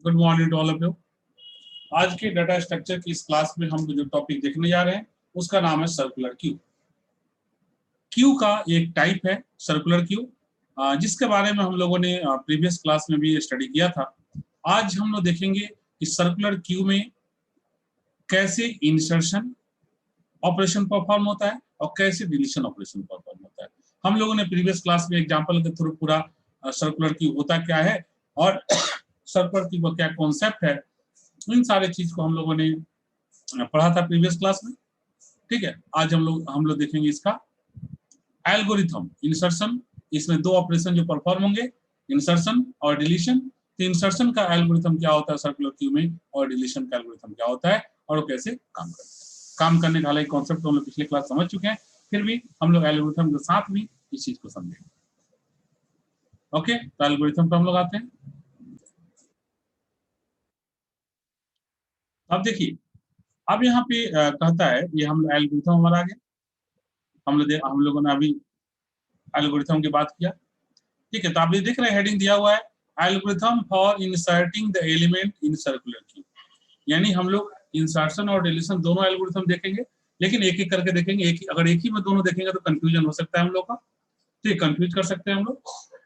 Good morning to all of you. आज के data structure की इस क्लास में हम जो टॉपिक देखने जा रहे हैं उसका नाम है सर्कुलर क्यू। क्यू का एक टाइप है सर्कुलर क्यू, जिसके बारे में हम लोगों ने प्रीवियस क्लास में भी स्टडी किया था। आज हम लोग देखेंगे कि सर्कुलर क्यू में कैसे इंसर्शन ऑपरेशन परफॉर्म होता है और कैसे डिलीशन ऑपरेशन परफॉर्म होता है। हम लोगों ने प्रीवियस क्लास में एग्जांपल के थ्रू पूरा सर्कुलर क्यू होता क्या है और सर्कुलर क्यू का क्या कॉन्सेप्ट है, इन सारे चीज को हम लोगों ने पढ़ा था प्रीवियस क्लास में। ठीक है, आज हम लोग देखेंगे इसका एल्गोरिथम इंसर्शन। इसमें दो ऑपरेशन जो परफॉर्म होंगे, इंसर्शन और डिलीशन। तो इंसर्शन का एल्गोरिथम क्या होता है सर्कुलर क्यू में और डिलीशन का एल्गोरिथम क्या होता है और वो कैसे काम करता है। काम करने का हालांकि कॉन्सेप्ट हम लोग पिछले क्लास समझ चुके हैं, फिर भी हम लोग एल्गोरिथम के साथ भी इस चीज को समझेंगे। ओके, तो एल्गोरिथम पर हम लोग आते हैं। अब देखिए, अब यहाँ पे कहता है ये हम एल्गोरिथम हमारा आ गया। हम लोगों ने अभी एल्गोरिथम की बात किया। ठीक है, तो आप ये देख रहे हैं हेडिंग दिया हुआ है algorithm for inserting the element in circular queue. यानी हम लोग इंसर्शन और डिलीशन दोनों एल्गोरिथम देखेंगे, लेकिन एक एक करके देखेंगे। अगर एक ही में दोनों देखेंगे तो कंफ्यूजन हो सकता है हम लोग का। ठीक, कंफ्यूज कर सकते हैं हम लोग।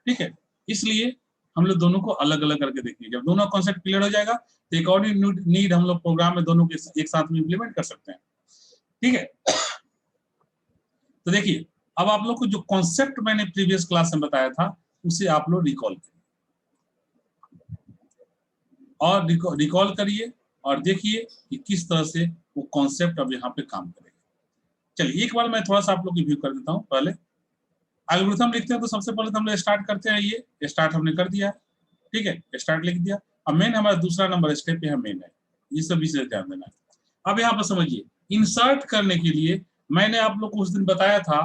ठीक है, इसलिए हम लोग दोनों को अलग अलग करके देखेंगे। जब दोनों कॉन्सेप्ट क्लियर हो जाएगा तो अकॉर्डिंग नीड हम लोग प्रोग्राम में दोनों के एक साथ में इंप्लीमेंट कर सकते हैं। ठीक है, तो देखिए, अब आप लोग को जो कॉन्सेप्ट मैंने प्रीवियस क्लास में बताया था उसे आप लोग रिकॉल करिए और रिकॉल करिए और देखिए कि किस तरह से वो कॉन्सेप्ट अब यहाँ पे काम करेगा। चलिए एक बार मैं थोड़ा सा आप लोग रिव्यू कर देता हूँ। पहले एल्गोरिथम लिखते हैं तो सबसे पहले तो हम लोग स्टार्ट करते हैं। ये स्टार्ट हमने कर दिया है। ठीक है, स्टार्ट लिख दिया। अब मेन हमारा दूसरा नंबर स्टेप यहाँ मेन है, ये सब विषय ध्यान देना है। अब यहाँ पर समझिए, इंसर्ट करने के लिए मैंने आप लोग को उस दिन बताया था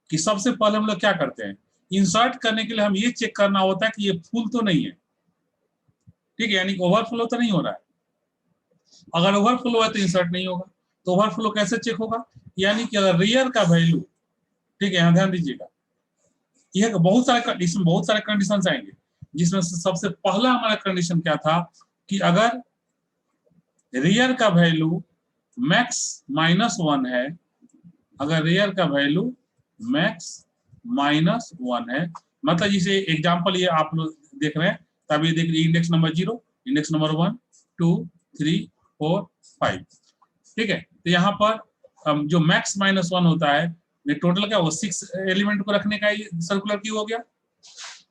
कि सबसे पहले हम लोग क्या करते हैं, इंसर्ट करने के लिए हम ये चेक करना होता है कि ये फुल तो नहीं है। ठीक है, यानी ओवरफ्लो तो नहीं हो रहा है। अगर ओवरफ्लो है तो इंसर्ट नहीं होगा। तो ओवरफ्लो कैसे चेक होगा, यानी कि अगर रियर का वैल्यू, ठीक है यहाँ ध्यान दीजिएगा, यह बहुत सारे इसमें बहुत सारे कंडीशन आएंगे, जिसमें से सबसे पहला हमारा कंडीशन क्या था कि अगर रियर का वैल्यू मैक्स -1 है, अगर रियर का वैल्यू मैक्स -1 है, मतलब जिसे एग्जांपल ये आप लोग देख रहे हैं, तब ये देख रहे इंडेक्स नंबर 0, इंडेक्स नंबर 1, 2, 3, 4, 5। ठीक है, तो यहाँ पर जो मैक्स -1 होता है, ये टोटल क्या वो 6 एलिमेंट को रखने का सर्कुलर क्यू हो गया।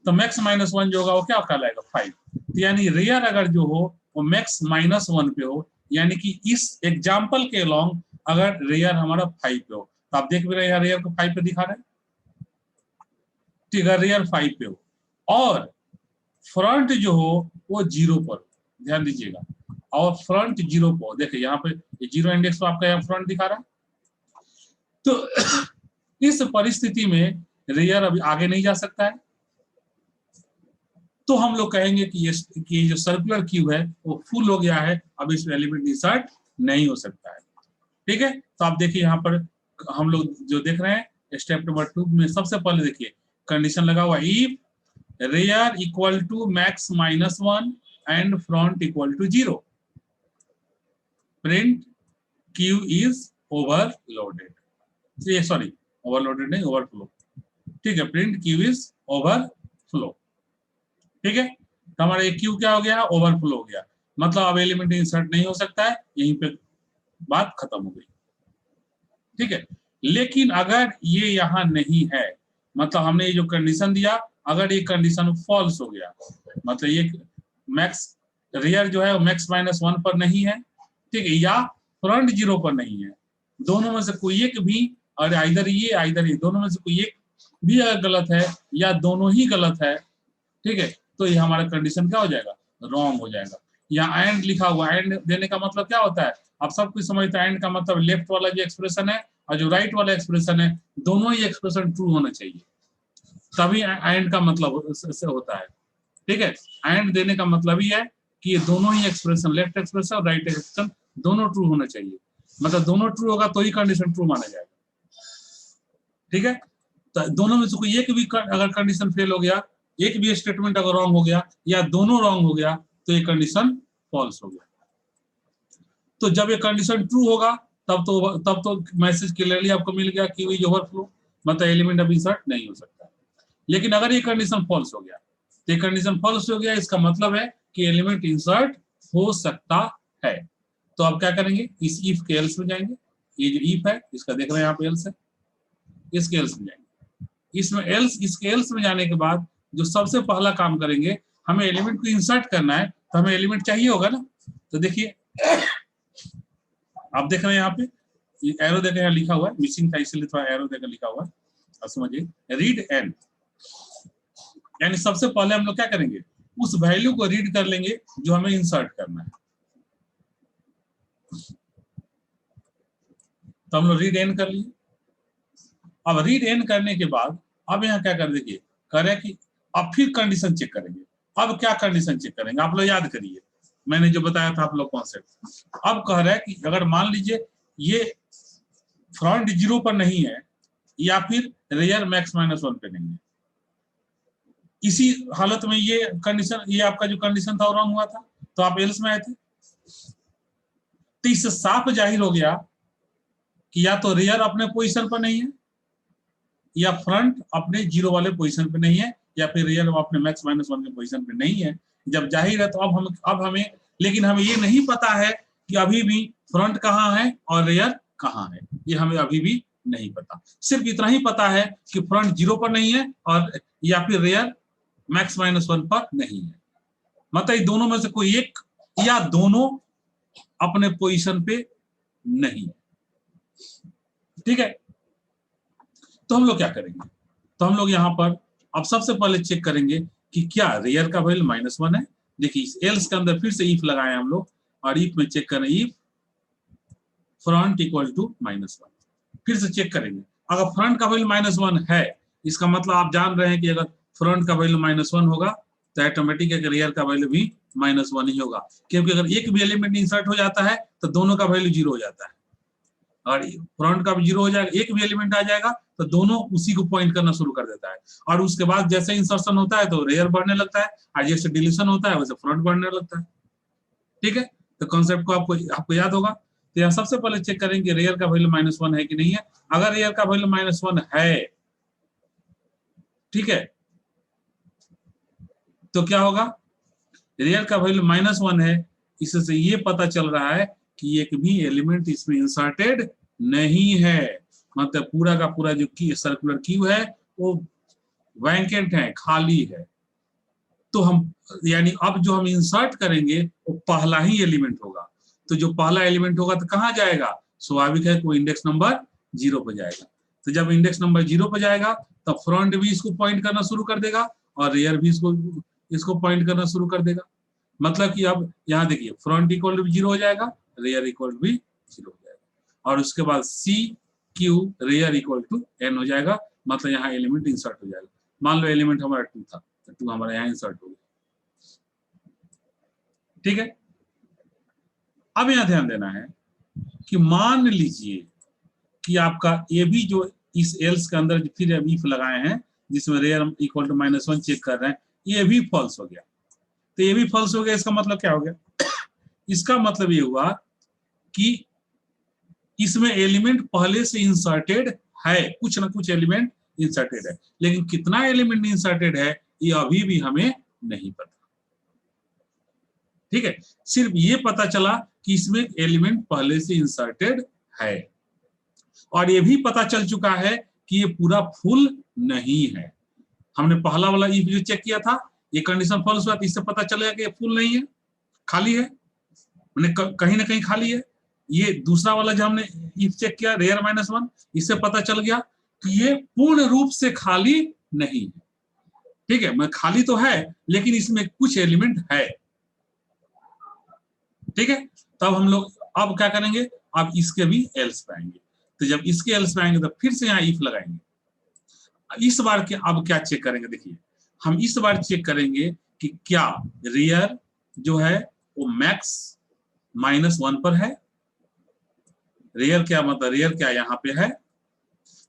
तो मैक्स -1 जो होगा वो क्या कहलाएगा 5। तो यानी रियर अगर जो हो वो मैक्स -1 पे हो, यानी कि इस एग्जांपल के लॉन्ग अगर रियर हमारा 5 पे हो, तो आप देख भी रहे हैं रियर को 5 पे दिखा रहे हैं। ठीक है, रियर 5 पे हो और फ्रंट जो हो वो 0 पर, ध्यान दीजिएगा, और फ्रंट 0 पर देखिए यहाँ पे 0 इंडेक्स पे आपका यहाँ फ्रंट दिखा रहा है। तो इस परिस्थिति में रियर अभी आगे नहीं जा सकता है, तो हम लोग कहेंगे कि ये जो सर्कुलर क्यू है वो फुल हो गया है, अब इसमें एलिमेंट इंसर्ट नहीं हो सकता है। ठीक है, तो आप देखिए यहाँ पर हम लोग जो देख रहे हैं स्टेप नंबर 2 में सबसे पहले देखिए कंडीशन लगा हुआ if rear equal to max -1 and front equal to 0, print queue is overloaded. ये सॉरी ओवरलोडेड नहीं, ओवरफ्लो। ठीक है, प्रिंट क्यू इज ओवरफ्लो। ठीक है, तो हमारा ये क्यू क्या हो गया, ओवरफ्लो हो गया, मतलब अब एलिमेंट इंसर्ट नहीं हो सकता है, यहीं पे बात खत्म हो गई। ठीक है, लेकिन अगर ये यहाँ नहीं है, मतलब हमने ये जो कंडीशन दिया, अगर ये कंडीशन फॉल्स हो गया, मतलब ये मैक्स रियर जो है मैक्स -1 पर नहीं है, ठीक है, या फ्रंट 0 पर नहीं है, दोनों में से कोई एक भी, और आइदर ये दोनों में से कोई एक भी अगर गलत है या दोनों ही गलत है, ठीक है, तो ये हमारा कंडीशन क्या हो जाएगा, रॉन्ग हो जाएगा। यहाँ एंड लिखा हुआ, एंड देने का मतलब क्या होता है, आप सब कुछ समझते हैं। एंड का मतलब लेफ्ट वाला जो एक्सप्रेशन है और जो राइट वाला एक्सप्रेशन है, दोनों ही एक्सप्रेशन ट्रू होना चाहिए, तभी एंड का मतलब से होता है। ठीक है, एंड देने का मतलब ही है कि ये दोनों ही एक्सप्रेशन, लेफ्ट एक्सप्रेशन और राइट एक्सप्रेशन दोनों ट्रू होना चाहिए, मतलब दोनों ट्रू होगा तो ही कंडीशन ट्रू माना जाएगा। ठीक है, तो दोनों में से कोई एक भी अगर कंडीशन फेल हो गया, एक भी स्टेटमेंट अगर रॉन्ग हो गया या दोनों रॉन्ग हो गया, तो ये कंडीशन फॉल्स हो गया। तो जब ये कंडीशन ट्रू होगा तब तो मैसेज क्लियरली आपको मिल गया कि ये ओवरफ्लो, मतलब एलिमेंट अब इंसर्ट नहीं हो सकता। लेकिन अगर ये कंडीशन फॉल्स हो गया, तो ये कंडीशन फॉल्स हो गया, इसका मतलब है कि एलिमेंट इंसर्ट हो सकता है। तो अब क्या करेंगे, इस इफ के एल्स में जाएंगे। ये जो इफ है इसका देख रहे हैं यहाँ पे एल्स है, इसके एल्स में जाएंगे। इसमें एल्स, इसके एल्स में जाने के बाद जो सबसे पहला काम करेंगे, हमें एलिमेंट को इंसर्ट करना है, तो हमें एलिमेंट चाहिए होगा ना। तो देखिए आप देख रहे हैं यहाँ पे एरो देकर यहाँ लिखा हुआ है, मिसिंग था इसलिए थोड़ा एरो देकर लिखा हुआ है। अब समझिए, रीड एन, यानी सबसे पहले हम लोग क्या करेंगे, उस वैल्यू को रीड कर लेंगे जो हमें इंसर्ट करना है। तो हम लोग रीड एन कर लिए। अब रीड एन करने के बाद अब यहाँ क्या कर देखिए, करें कि अब फिर कंडीशन चेक करेंगे। अब क्या कंडीशन चेक करेंगे, आप लोग याद करिए, मैंने जो बताया था आप लोग कॉन्सेप्ट। अब कह रहा है कि अगर मान लीजिए ये फ्रंट 0 पर नहीं है या फिर रेयर मैक्स -1 पे नहीं है, इसी हालत में ये कंडीशन, ये आपका जो कंडीशन था वो रॉन्ग हुआ था, तो आप एल्स में आए थे। तो इससे साफ जाहिर हो गया कि या तो रेयर अपने पोजीशन पर नहीं है, या फ्रंट अपने 0 वाले पोजीशन पे नहीं है, या फिर रेयर अपने मैक्स -1 के पोजीशन पे नहीं है। जब जाहिर है तो अब हमें लेकिन हमें ये नहीं पता है कि अभी भी फ्रंट कहाँ है और रेयर कहाँ है, ये हमें अभी भी नहीं पता। सिर्फ इतना ही पता है कि फ्रंट 0 पर नहीं है और या फिर रेयर मैक्स -1 पर नहीं है, मतलब दोनों में से कोई एक या दोनों अपने पोजीशन पे नहीं है। ठीक है, तो हम लोग क्या करेंगे, तो हम लोग यहाँ पर अब सबसे पहले चेक करेंगे कि क्या रेयर का वैल्यू -1 है। देखिए एल्स के अंदर फिर से इफ लगाए हम लोग, और इफ में चेक करें इफ फ्रंट इक्वल टू -1, फिर से चेक करेंगे। अगर फ्रंट का वैल्यू -1 है, इसका मतलब आप जान रहे हैं कि अगर फ्रंट का वैल्यू -1 होगा तो ऑटोमेटिक है कि रेयर का वैल्यू भी -1 ही होगा, क्योंकि अगर एक भी एलिमेंट इंसर्ट हो जाता है तो दोनों का वैल्यू 0 हो जाता है, और फ्रंट का भी 0 हो जाएगा, एक भी एलिमेंट आ जाएगा तो दोनों उसी को पॉइंट करना शुरू कर देता है। और उसके बाद जैसे इंसर्शन होता है तो रेयर बढ़ने लगता है, और जैसे डिलीशन होता है वैसे फ्रंट बढ़ने लगता है। ठीक है, तो कॉन्सेप्ट को आपको याद होगा। तो यहाँ सबसे पहले चेक करेंगे रेयर का वैल्यू -1 है कि नहीं है। अगर रेयर का वैल्यू -1 है, ठीक है, तो क्या होगा, रेयर का वैल्यू -1 है, इससे ये पता चल रहा है कि एक भी एलिमेंट इसमें इंसर्टेड नहीं है, मतलब पूरा का पूरा जो की सर्कुलर क्यू है वो वैकेंट है, खाली है। तो हम यानी अब जो हम इंसर्ट करेंगे वो पहला ही एलिमेंट होगा। तो जो पहला एलिमेंट होगा तो कहाँ जाएगा, स्वाभाविक है कोई इंडेक्स नंबर 0 पर जाएगा। तो जब इंडेक्स नंबर 0 पर जाएगा तब फ्रंट भी इसको पॉइंट करना शुरू कर देगा और रेयर भी इसको पॉइंट करना शुरू कर देगा। मतलब कि अब यहाँ देखिए फ्रंट इक्वल टू 0 हो जाएगा, रेयर इक्वल टू भी 0 हो जाएगा, और उसके बाद C Q rear equal to N हो जाएगा, मतलब यहाँ एलिमेंट इंसर्ट हो जाएगा। मान लो एलिमेंट हमारा 2 था तो 2 हमारा यहाँ इंसर्ट हो गया। ठीक है, अब यहाँ ध्यान देना है कि मान लीजिए कि आपका ये भी जो इस एल्स के अंदर फिर इफ लगाए हैं जिसमें रेयर इक्वल टू -1 चेक कर रहे हैं, ये भी फॉल्स हो गया। तो ये भी फॉल्स हो गया, इसका मतलब क्या हो गया, इसका मतलब ये हुआ कि इसमें एलिमेंट पहले से इंसर्टेड है, कुछ ना कुछ एलिमेंट इंसर्टेड है, लेकिन कितना एलिमेंट इंसर्टेड है ये अभी भी हमें नहीं पता। ठीक है, सिर्फ ये पता चला कि इसमें एलिमेंट पहले से इंसर्टेड है, और ये भी पता चल चुका है कि ये पूरा फुल नहीं है। हमने पहला वाला इफ जो चेक किया था, ये कंडीशन फॉल्स हुआ, इससे पता चलेगा कि ये फुल नहीं है, खाली है, मैंने कहीं ना कहीं खाली है। ये दूसरा वाला जो हमने इफ चेक किया रेयर -1, इससे पता चल गया कि ये पूर्ण रूप से खाली नहीं है। ठीक है, मैं खाली तो है लेकिन इसमें कुछ एलिमेंट है। ठीक है, तब हम लोग अब क्या करेंगे, अब इसके भी एल्स पे आएंगे। तो जब इसके एल्स पे आएंगे तो फिर से यहाँ इफ लगाएंगे। इस बार के अब क्या चेक करेंगे, देखिए हम इस बार चेक करेंगे कि क्या रेयर जो है वो मैक्स -1 पर है। रेयर क्या मतलब, रेयर क्या यहाँ पे है,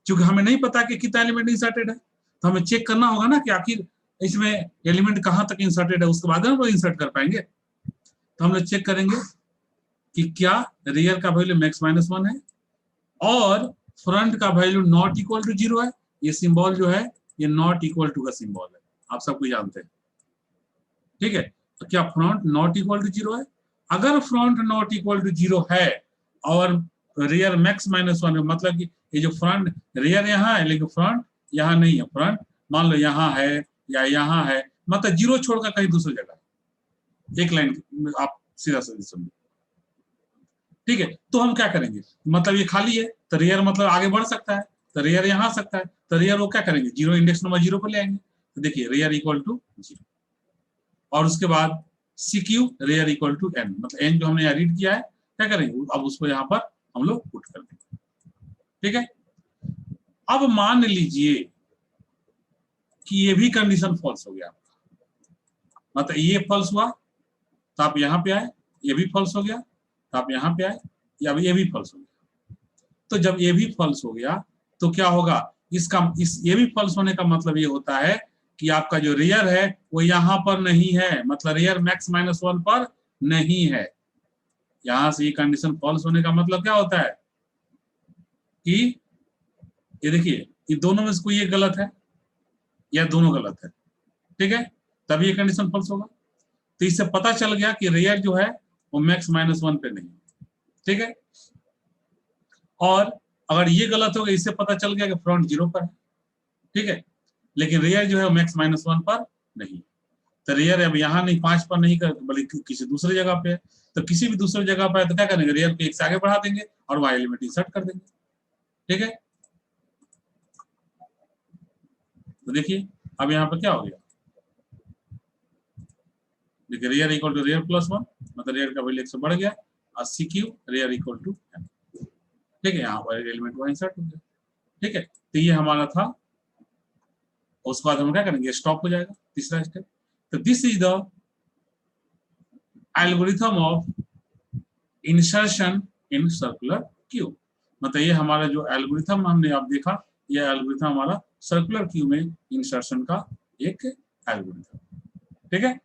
क्योंकि हमें नहीं पता कि कितना एलिमेंट इंसर्टेड है, तो हमें चेक करना होगा ना कि आखिर इसमें एलिमेंट कहाँ तक इंसर्टेड है, उसके बाद हम इंसर्ट कर पाएंगे। तो हम लोग चेक करेंगे कि क्या रियर का वैल्यू मैक्स माइनस 1 है और फ्रंट का वैल्यू नॉट इक्वल टू 0 है। ये सिंबल जो है ये नॉट इक्वल टू का सिंबल है, आप सब कुछ जानते हैं, ठीक है। तो क्या फ्रंट नॉट इक्वल टू 0 है? अगर फ्रंट नॉट इक्वल टू 0 है और रियर मैक्स माइनस 1 है, मतलब कि ये जो फ्रंट रियर यहाँ है लेकिन फ्रंट यहाँ नहीं है, फ्रंट मान लो यहाँ है या यहाँ है, मतलब 0 छोड़कर कहीं दूसरी जगह, एक लाइन आप सीधा समझो, ठीक है। तो हम क्या करेंगे, मतलब ये खाली है तो रियर मतलब आगे बढ़ सकता है, तो रियर यहाँ आ सकता है, तो रियर वो क्या करेंगे, 0 इंडेक्स नंबर 0 पर ले आएंगे। तो देखिए रियर इक्वल टू 0 और उसके बाद C Q rear equal to N, मतलब एन जो हमने यहाँ रीड किया है क्या करेंगे, अब उसको यहाँ पर हम लोग पुट कर देंगे, ठीक है। अब मान लीजिए कि ये भी कंडीशन फॉल्स हो गया आपका, मतलब ये फॉल्स हुआ तो आप यहाँ पे आए, ये भी फॉल्स हो गया तो आप यहाँ पे आए, या ये भी फॉल्स हो गया। तो जब ये भी फॉल्स हो गया तो क्या होगा, इस ये भी फॉल्स होने का मतलब ये होता है कि आपका जो रियर है वो यहाँ पर नहीं है, मतलब रियर मैक्स माइनस 1 पर नहीं है। यहां से ये कंडीशन फॉल्स होने का मतलब क्या होता है कि ये देखिए ये दोनों में से कोई एक गलत है या दोनों गलत है, ठीक है, तभी ये कंडीशन फॉल्स होगा। तो इससे पता चल गया कि रियर जो है वो मैक्स माइनस 1 पे नहीं, ठीक है। और अगर ये गलत हो गया, इससे पता चल गया कि फ्रंट 0 पर है, ठीक है, लेकिन रियर जो है मैक्स माइनस 1 पर नहीं। तो रियर अब यहाँ नहीं 5 पर नहीं कर, बल्कि किसी दूसरी जगह पे है, तो किसी भी दूसरी जगह पर है तो क्या करेंगे, रियर को 1 से आगे बढ़ा देंगे और वहां एलिमेंट इंसर्ट कर देंगे, ठीक है। तो देखिए अब यहाँ पर क्या हो गया, देखिए rear equal to rear plus 1, मतलब रियर का वैल्यू 1 से बढ़ गया और C Q rear equal to N, ठीक है, यहाँ पर एलिमेंट वहां इंसर्ट हो गया, ठीक है। तो ये हमारा था, उसके बाद हम क्या करेंगे, स्टॉप हो जाएगा तीसरा स्टेप। तो this is the algorithm of insertion in circular queue, मतलब ये हमारा जो एल्गोरिथम हमने आप देखा, ये एल्गोरिथम हमारा सर्कुलर क्यू में इंसर्शन का एक एल्गोरिथम, ठीक है।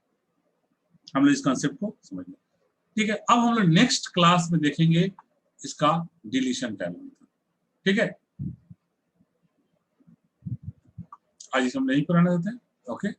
हम लोग इस कॉन्सेप्ट को समझ गए, ठीक है। अब हम लोग नेक्स्ट क्लास में देखेंगे इसका डिलीशन का एल्गोरिथम, ठीक है। आज हम नहीं पढ़ाना देते हैं, ओके।